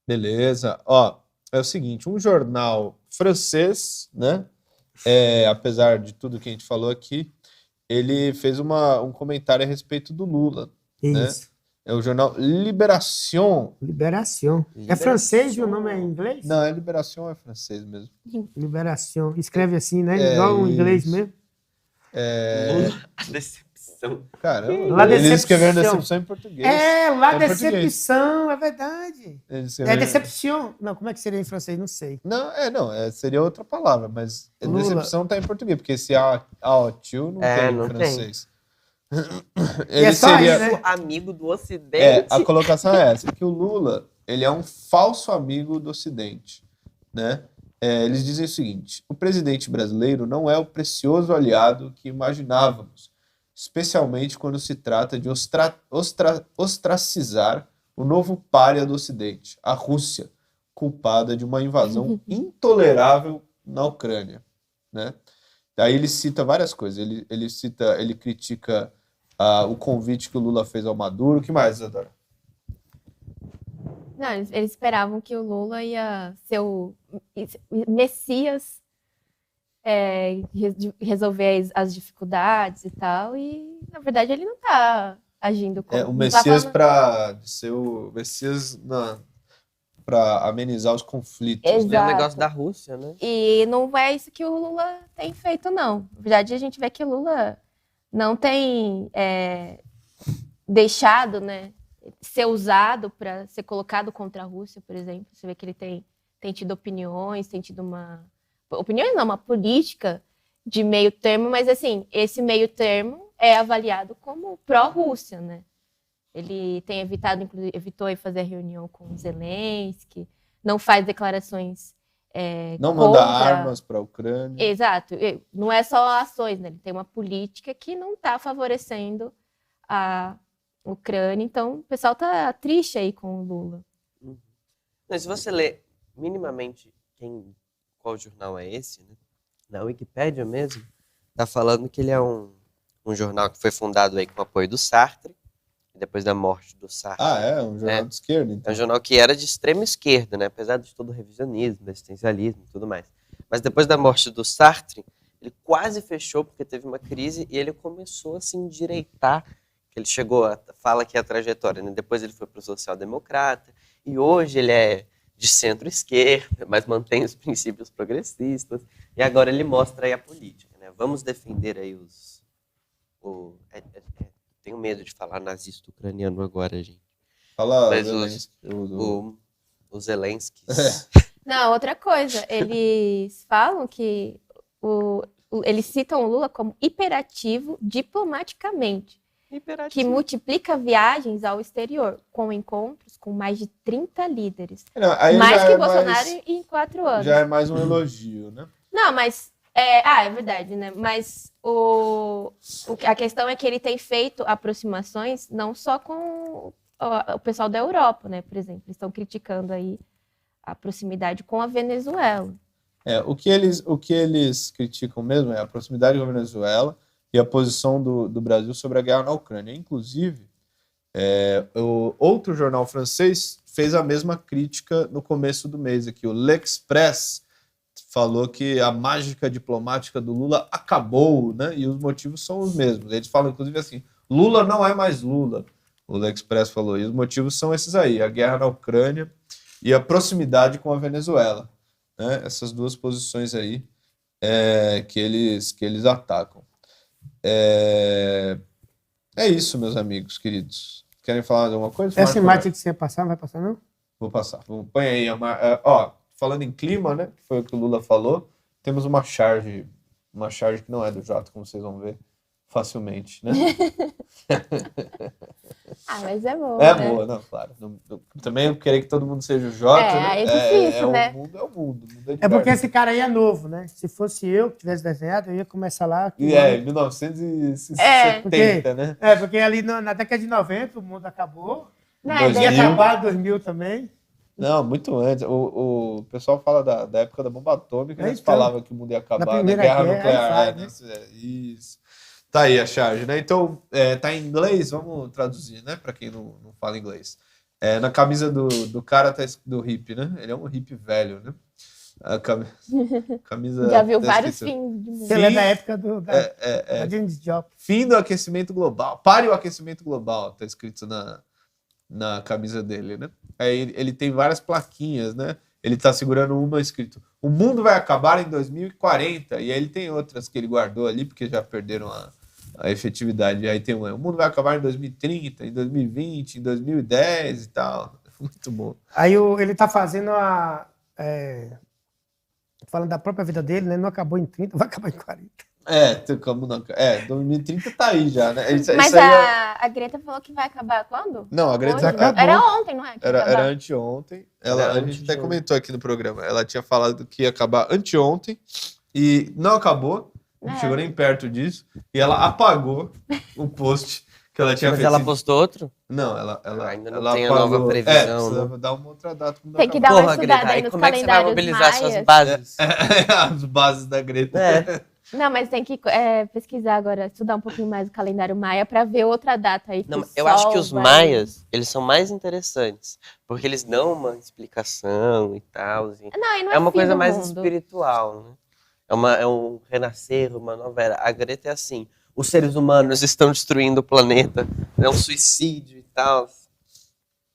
Beleza. Ó, é o seguinte, um jornal francês, né? Apesar de tudo que a gente falou aqui, ele fez um comentário a respeito do Lula, né? Isso. É o jornal Libération. Liberação. É francês e o nome é em inglês? Não, Libération é francês mesmo. Liberação. Escreve assim, né? É Igual o inglês isso. mesmo. Lula, a decepção. Caramba, La eles Decepção. escreveram decepção em português. La É em português. decepção, é verdade. Eles É escreveram- decepção. Não, como é que seria em francês? Não sei. Não, seria outra palavra, mas Lula. decepção tá em português, porque esse tio não tem em não tem. francês. E é Ele só aí, seria. né? Amigo do Ocidente. A colocação é essa, que o Lula, ele é um falso amigo do Ocidente, né? Eles dizem o seguinte: o presidente brasileiro não é o precioso aliado que imaginávamos, especialmente quando se trata de ostracizar o novo pária do Ocidente, a Rússia, culpada de uma invasão intolerável na Ucrânia, né? Aí ele cita várias coisas. Ele critica o convite que o Lula fez ao Maduro. O que mais, Isadora? Não, eles esperavam que o Lula ia ser o Messias, resolver as dificuldades e tal, e na verdade ele não está agindo como... O não tá Messias falando- para ser o Messias para amenizar os conflitos. Exato. É o negócio da Rússia, né? E não é isso que o Lula tem feito, não. Na verdade, a gente vê que o Lula não tem deixado, né, ser usado para ser colocado contra a Rússia, por exemplo. Você vê que ele tem tido opiniões, tem tido uma política de meio termo, mas assim, esse meio termo é avaliado como pró-Rússia, né? Ele tem evitou fazer reunião com o Zelensky, não faz declarações não manda contra... armas para a Ucrânia. Exato. Não é só ações, né? Ele tem uma política que não está favorecendo a Ucrânia, então o pessoal tá triste aí com o Lula. Mas se você ler minimamente qual jornal é esse, né? Na Wikipédia mesmo, tá falando que ele é um jornal que foi fundado aí com o apoio do Sartre, e depois da morte do Sartre. Um jornal de esquerda, então. É um jornal que era de extrema esquerda, né? Apesar de todo o revisionismo, existencialismo e tudo mais. Mas depois da morte do Sartre, ele quase fechou porque teve uma crise e ele começou a se endireitar. Ele fala que é a trajetória, né? Depois ele foi para o social-democrata e hoje ele é de centro-esquerda, mas mantém os princípios progressistas. E agora ele mostra aí a política, né? Vamos defender aí tenho medo de falar nazista ucraniano agora, gente. Fala mas os Zelensky. Não, outra coisa, eles falam que eles citam o Lula como hiperativo diplomaticamente, que multiplica viagens ao exterior, com encontros com mais de 30 líderes. Mais que Bolsonaro em 4 anos. Já é mais um elogio, né? Não, mas... é verdade, né? Mas a questão é que ele tem feito aproximações não só com o pessoal da Europa, né? Por exemplo, eles estão criticando aí a proximidade com a Venezuela. O que eles criticam mesmo é a proximidade com a Venezuela e a posição do Brasil sobre a guerra na Ucrânia. Inclusive, outro jornal francês fez a mesma crítica no começo do mês aqui. O L'Express falou que a mágica diplomática do Lula acabou, né? E os motivos são os mesmos. Eles falam, inclusive, assim, Lula não é mais Lula. O L'Express falou. E os motivos são esses aí, a guerra na Ucrânia e a proximidade com a Venezuela, né? Essas duas posições aí que eles atacam. É isso, meus amigos queridos. Querem falar de alguma coisa? Essa imagem que você ia passar, não vai passar, não? Vou passar. Põe aí. Falando em clima, né? Que foi o que o Lula falou. Temos uma charge que não é do Jota, como vocês vão ver facilmente, né? Mas é boa, né? Boa, não, claro. Também eu querer que todo mundo seja o Jota, né? É difícil, né? O mundo é o mundo. Porque esse cara aí é novo, né? Se fosse eu que tivesse desenhado, eu ia começar lá... em 1970, né? Porque ali na década de 90 o mundo acabou. Ia acabar em 2000 também. Não, muito antes. O pessoal fala da época da bomba atômica, eles falavam que o mundo ia acabar na guerra nuclear. Né? Isso. Tá aí a charge, né? Então, tá em inglês, vamos traduzir, né? Para quem não fala inglês. Na camisa do cara do hippie, né? Ele é um hippie velho, né? A camisa Já viu tá vários escrito, fins de mundo. Ele é da época da é, James Joplin. fim do aquecimento global. Pare o aquecimento global, tá escrito na camisa dele, né? Aí ele tem várias plaquinhas, né? Ele tá segurando uma escrito: o mundo vai acabar em 2040. E aí ele tem outras que ele guardou ali, porque já perderam a efetividade. E aí tem uma: o mundo vai acabar em 2030, em 2020, em 2010 e tal. Muito bom. Aí ele tá fazendo falando da própria vida dele, né? Não acabou em 30, vai acabar em 40. Como não? 2030 tá aí já, né? Mas isso aí a Greta falou que vai acabar quando? Não, a Greta Hoje? acabou. Era ontem, não é? Que ia Era acabar? anteontem. A antes gente até de comentou aqui no programa. Ela tinha falado que ia acabar anteontem e não acabou. Não É. chegou nem perto disso. E ela apagou o post que ela tinha Mas feito. ela postou outro? Não, ela Ainda não ela tem a apagou. nova previsão, Precisava dar uma outra data. Quando Tem que acabar. dar uma Porra, estudada Greta, aí aí nos como é que você vai calendários mobilizar suas maias. bases? As bases da Greta. Não, mas tem que pesquisar agora, estudar um pouquinho mais o calendário maia para ver outra data aí. que Não, o eu acho que sol os vai- maias, eles são mais interessantes, porque eles dão uma explicação e tal. Assim. Não, e não É uma fim coisa do mais mundo. espiritual, né? É um renascer, uma nova era. A Greta é assim, os seres humanos estão destruindo o planeta, é um suicídio e tal.